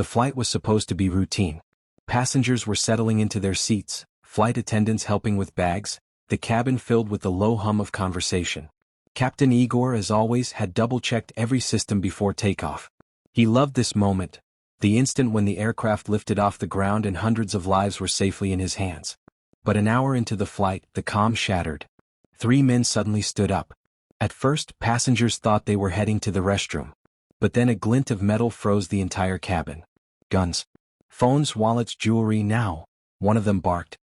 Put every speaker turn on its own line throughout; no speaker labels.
The flight was supposed to be routine. Passengers were settling into their seats, flight attendants helping with bags, the cabin filled with the low hum of conversation. Captain Igor, as always, had double-checked every system before takeoff. He loved this moment, the instant when the aircraft lifted off the ground and hundreds of lives were safely in his hands. But an hour into the flight, the calm shattered. 3 men suddenly stood up. At first, passengers thought they were heading to the restroom. But then a glint of metal froze the entire cabin. Guns. Phones, wallets, jewelry, now. One of them barked.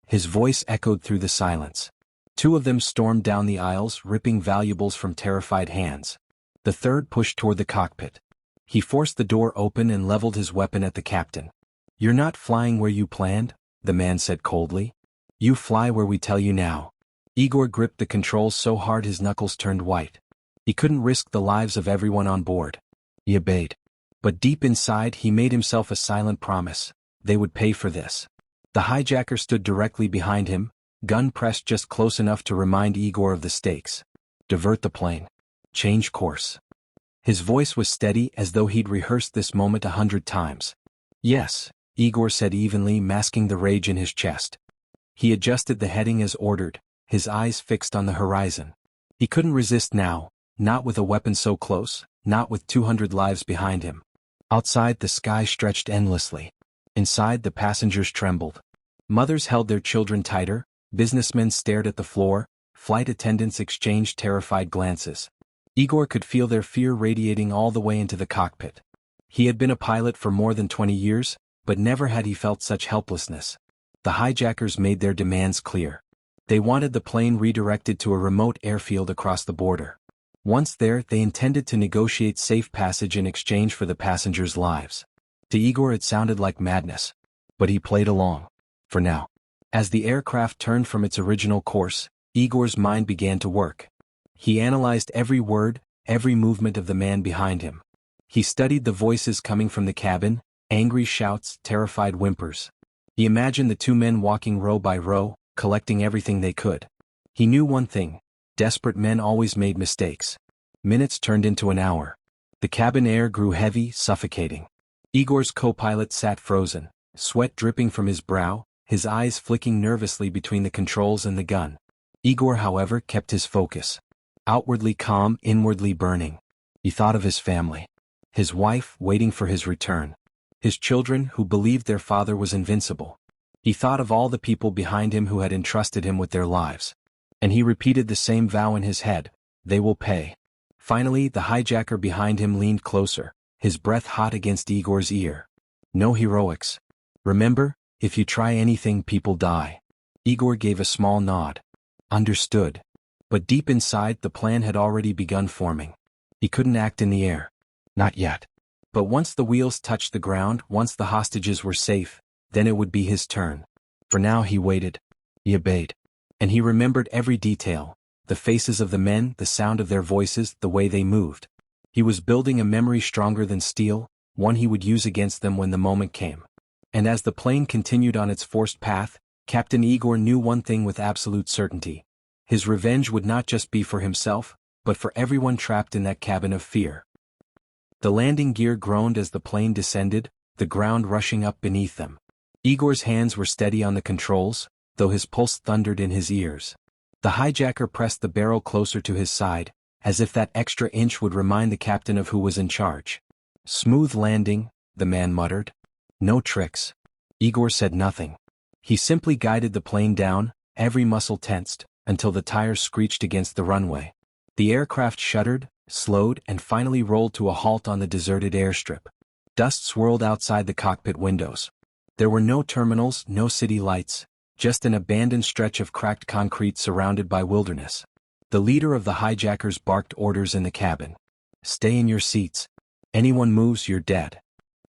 His voice echoed through the silence. 2 of them stormed down the aisles, ripping valuables from terrified hands. The third pushed toward the cockpit. He forced the door open and leveled his weapon at the captain. "You're not flying where you planned," the man said coldly. "You fly where we tell you now." Igor gripped the controls so hard his knuckles turned white. He couldn't risk the lives of everyone on board. He obeyed. But deep inside he made himself a silent promise: they would pay for this. The hijacker stood directly behind him, gun pressed just close enough to remind Igor of the stakes. Divert the plane. Change course. His voice was steady, as though he'd rehearsed this moment 100 times. "Yes," Igor said evenly, masking the rage in his chest. He adjusted the heading as ordered, his eyes fixed on the horizon. He couldn't resist now, not with a weapon so close, not with 200 lives behind him. Outside, the sky stretched endlessly. Inside, the passengers trembled. Mothers held their children tighter, businessmen stared at the floor, flight attendants exchanged terrified glances. Igor could feel their fear radiating all the way into the cockpit. He had been a pilot for more than 20 years, but never had he felt such helplessness. The hijackers made their demands clear. They wanted the plane redirected to a remote airfield across the border. Once there, they intended to negotiate safe passage in exchange for the passengers' lives. To Igor it sounded like madness. But he played along. For now. As the aircraft turned from its original course, Igor's mind began to work. He analyzed every word, every movement of the man behind him. He studied the voices coming from the cabin, angry shouts, terrified whimpers. He imagined the 2 men walking row by row, collecting everything they could. He knew one thing: desperate men always made mistakes. Minutes turned into an hour. The cabin air grew heavy, suffocating. Igor's co-pilot sat frozen, sweat dripping from his brow, his eyes flicking nervously between the controls and the gun. Igor, however, kept his focus. Outwardly calm, inwardly burning. He thought of his family. His wife, waiting for his return. His children, who believed their father was invincible. He thought of all the people behind him who had entrusted him with their lives. And he repeated the same vow in his head: they will pay. Finally, the hijacker behind him leaned closer, his breath hot against Igor's ear. "No heroics. Remember, if you try anything, people die." Igor gave a small nod. Understood. But deep inside, the plan had already begun forming. He couldn't act in the air. Not yet. But once the wheels touched the ground, once the hostages were safe, then it would be his turn. For now he waited. He obeyed. And he remembered every detail: the faces of the men, the sound of their voices, the way they moved. He was building a memory stronger than steel, one he would use against them when the moment came. And as the plane continued on its forced path, Captain Igor knew one thing with absolute certainty: his revenge would not just be for himself, but for everyone trapped in that cabin of fear. The landing gear groaned as the plane descended, the ground rushing up beneath them. Igor's hands were steady on the controls, though his pulse thundered in his ears. The hijacker pressed the barrel closer to his side, as if that extra inch would remind the captain of who was in charge. "Smooth landing," the man muttered. "No tricks." Igor said nothing. He simply guided the plane down, every muscle tensed, until the tires screeched against the runway. The aircraft shuddered, slowed, and finally rolled to a halt on the deserted airstrip. Dust swirled outside the cockpit windows. There were no terminals, no city lights, just an abandoned stretch of cracked concrete surrounded by wilderness. The leader of the hijackers barked orders in the cabin. "Stay in your seats. Anyone moves, you're dead."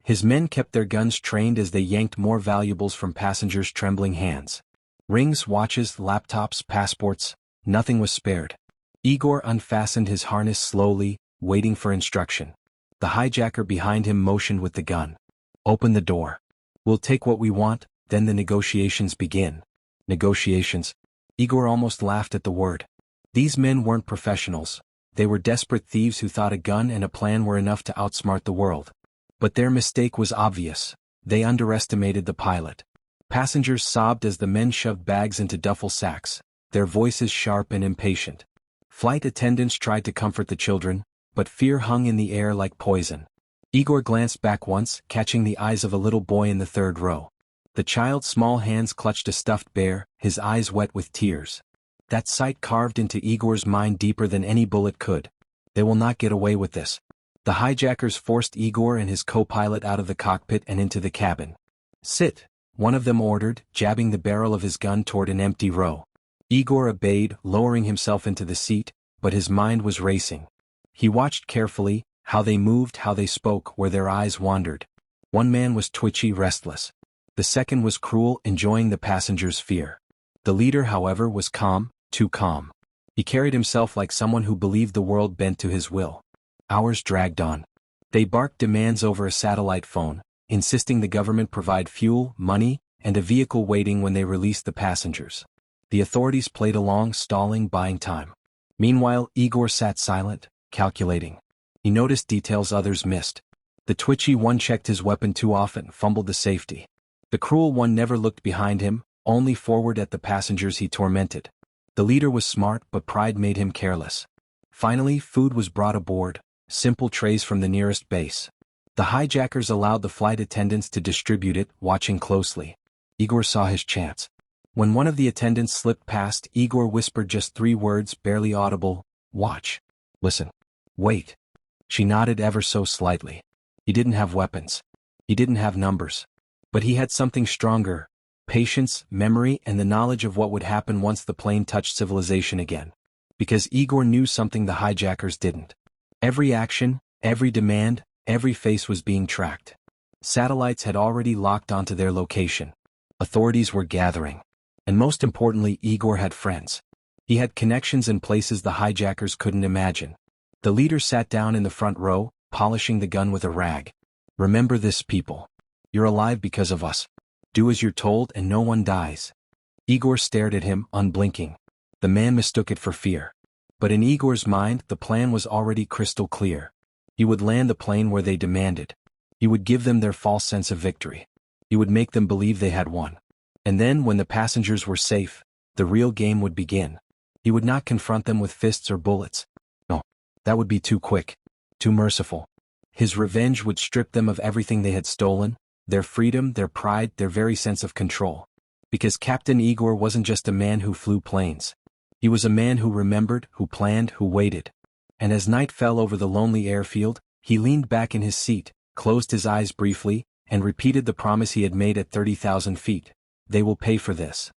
His men kept their guns trained as they yanked more valuables from passengers' trembling hands. Rings, watches, laptops, passports, nothing was spared. Igor unfastened his harness slowly, waiting for instruction. The hijacker behind him motioned with the gun. "Open the door. We'll take what we want, then the negotiations begin." Negotiations? Igor almost laughed at the word. These men weren't professionals. They were desperate thieves who thought a gun and a plan were enough to outsmart the world. But their mistake was obvious. They underestimated the pilot. Passengers sobbed as the men shoved bags into duffel sacks, their voices sharp and impatient. Flight attendants tried to comfort the children, but fear hung in the air like poison. Igor glanced back once, catching the eyes of a little boy in the third row. The child's small hands clutched a stuffed bear, his eyes wet with tears. That sight carved into Igor's mind deeper than any bullet could. They will not get away with this. The hijackers forced Igor and his co-pilot out of the cockpit and into the cabin. "Sit," one of them ordered, jabbing the barrel of his gun toward an empty row. Igor obeyed, lowering himself into the seat, but his mind was racing. He watched carefully, how they moved, how they spoke, where their eyes wandered. One man was twitchy, restless. The second was cruel, enjoying the passengers' fear. The leader, however, was calm, too calm. He carried himself like someone who believed the world bent to his will. Hours dragged on. They barked demands over a satellite phone, insisting the government provide fuel, money, and a vehicle waiting when they released the passengers. The authorities played along, stalling, buying time. Meanwhile, Igor sat silent, calculating. He noticed details others missed. The twitchy one checked his weapon too often, fumbled the safety. The cruel one never looked behind him, only forward at the passengers he tormented. The leader was smart, but pride made him careless. Finally, food was brought aboard, simple trays from the nearest base. The hijackers allowed the flight attendants to distribute it, watching closely. Igor saw his chance. When one of the attendants slipped past, Igor whispered just 3 words, barely audible: "Watch. Listen. Wait." She nodded ever so slightly. He didn't have weapons. He didn't have numbers. But he had something stronger: patience, memory, and the knowledge of what would happen once the plane touched civilization again. Because Igor knew something the hijackers didn't. Every action, every demand, every face was being tracked. Satellites had already locked onto their location. Authorities were gathering. And most importantly, Igor had friends. He had connections in places the hijackers couldn't imagine. The leader sat down in the front row, polishing the gun with a rag. "Remember this, people. You're alive because of us. Do as you're told and no one dies." Igor stared at him, unblinking. The man mistook it for fear. But in Igor's mind, the plan was already crystal clear. He would land the plane where they demanded. He would give them their false sense of victory. He would make them believe they had won. And then, when the passengers were safe, the real game would begin. He would not confront them with fists or bullets. No, that would be too quick, too merciful. His revenge would strip them of everything they had stolen, their freedom, their pride, their very sense of control. Because Captain Igor wasn't just a man who flew planes. He was a man who remembered, who planned, who waited. And as night fell over the lonely airfield, he leaned back in his seat, closed his eyes briefly, and repeated the promise he had made at 30,000 feet. "They will pay for this."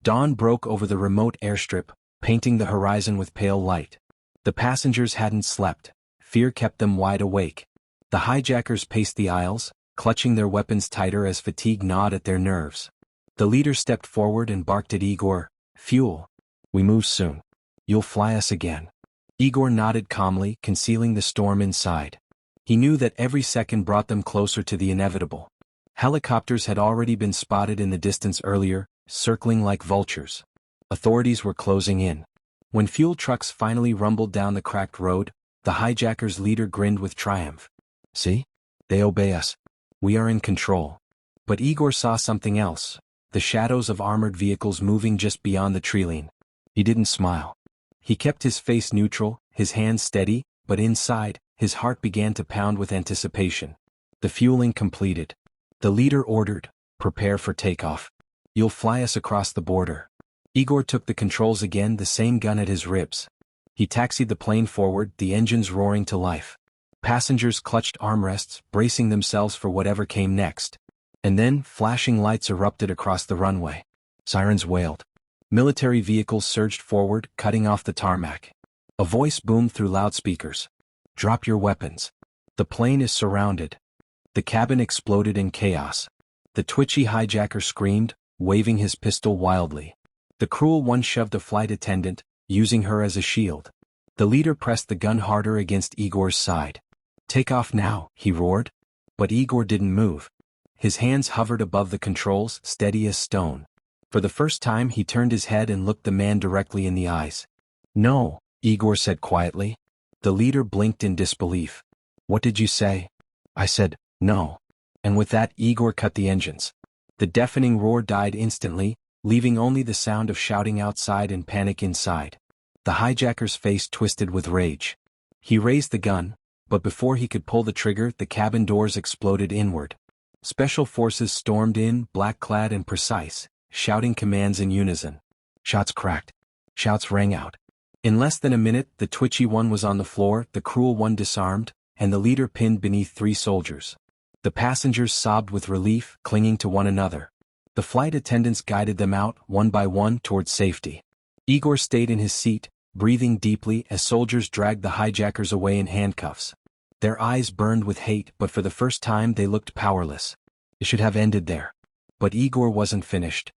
Dawn broke over the remote airstrip, painting the horizon with pale light. The passengers hadn't slept. Fear kept them wide awake. The hijackers paced the aisles, clutching their weapons tighter as fatigue gnawed at their nerves. The leader stepped forward and barked at Igor, "Fuel. We move soon. You'll fly us again." Igor nodded calmly, concealing the storm inside. He knew that every second brought them closer to the inevitable. Helicopters had already been spotted in the distance earlier, circling like vultures. Authorities were closing in. When fuel trucks finally rumbled down the cracked road, the hijackers' leader grinned with triumph. "See? They obey us. We are in control." But Igor saw something else: the shadows of armored vehicles moving just beyond the tree line. He didn't smile. He kept his face neutral, his hands steady, but inside, his heart began to pound with anticipation. The fueling completed. The leader ordered, "Prepare for takeoff. You'll fly us across the border." Igor took the controls again, the same gun at his ribs. He taxied the plane forward, the engines roaring to life. Passengers clutched armrests, bracing themselves for whatever came next. And then, flashing lights erupted across the runway. Sirens wailed. Military vehicles surged forward, cutting off the tarmac. A voice boomed through loudspeakers. "Drop your weapons. The plane is surrounded." The cabin exploded in chaos. The twitchy hijacker screamed, waving his pistol wildly. The cruel one shoved a flight attendant, using her as a shield. The leader pressed the gun harder against Igor's side. "Take off now," he roared. But Igor didn't move. His hands hovered above the controls, steady as stone. For the first time he turned his head and looked the man directly in the eyes. "No," Igor said quietly. The leader blinked in disbelief. "What did you say?" "I said, No. And with that, Igor cut the engines. The deafening roar died instantly, leaving only the sound of shouting outside and panic inside. The hijacker's face twisted with rage. He raised the gun, but before he could pull the trigger, the cabin doors exploded inward. Special forces stormed in, black-clad and precise, shouting commands in unison. Shots cracked. Shouts rang out. In less than a minute, the twitchy one was on the floor, the cruel one disarmed, and the leader pinned beneath 3 soldiers. The passengers sobbed with relief, clinging to one another. The flight attendants guided them out, one by one, towards safety. Igor stayed in his seat, breathing deeply as soldiers dragged the hijackers away in handcuffs. Their eyes burned with hate, but for the first time they looked powerless. It should have ended there. But Igor wasn't finished.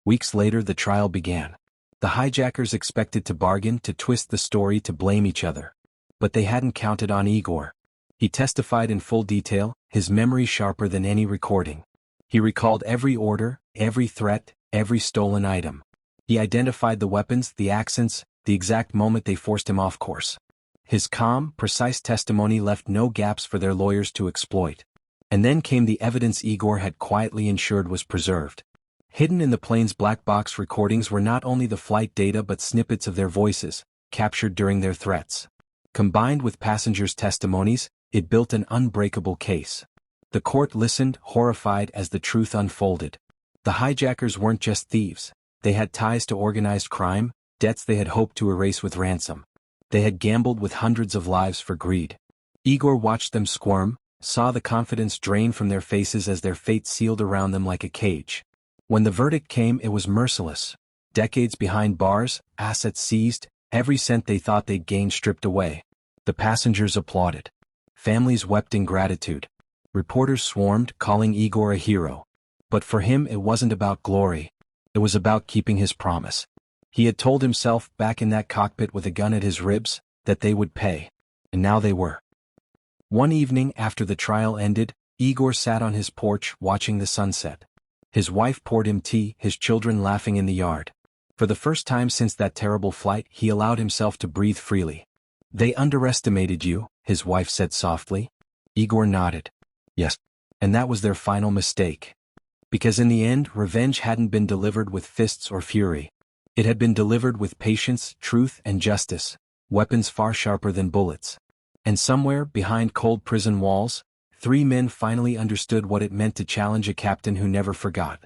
Weeks later, the trial began. The hijackers expected to bargain, to twist the story, to blame each other. But they hadn't counted on Igor. He testified in full detail, his memory sharper than any recording. He recalled every order, every threat, every stolen item. He identified the weapons, the accents, the exact moment they forced him off course. His calm, precise testimony left no gaps for their lawyers to exploit. And then came the evidence Igor had quietly ensured was preserved. Hidden in the plane's black box recordings were not only the flight data but snippets of their voices, captured during their threats. Combined with passengers' testimonies, it built an unbreakable case. The court listened, horrified as the truth unfolded. The hijackers weren't just thieves. They had ties to organized crime, debts they had hoped to erase with ransom. They had gambled with hundreds of lives for greed. Igor watched them squirm, saw the confidence drain from their faces as their fate sealed around them like a cage. When the verdict came, it was merciless. Decades behind bars, assets seized, every cent they thought they'd gained stripped away. The passengers applauded. Families wept in gratitude. Reporters swarmed, calling Igor a hero. But for him it wasn't about glory. It was about keeping his promise. He had told himself, back in that cockpit with a gun at his ribs, that they would pay. And now they were. One evening after the trial ended, Igor sat on his porch watching the sunset. His wife poured him tea, his children laughing in the yard. For the first time since that terrible flight, he allowed himself to breathe freely. "They underestimated you," his wife said softly. Igor nodded. Yes. And that was their final mistake. Because in the end, revenge hadn't been delivered with fists or fury. It had been delivered with patience, truth, and justice, weapons far sharper than bullets. And somewhere, behind cold prison walls, 3 men finally understood what it meant to challenge a captain who never forgot.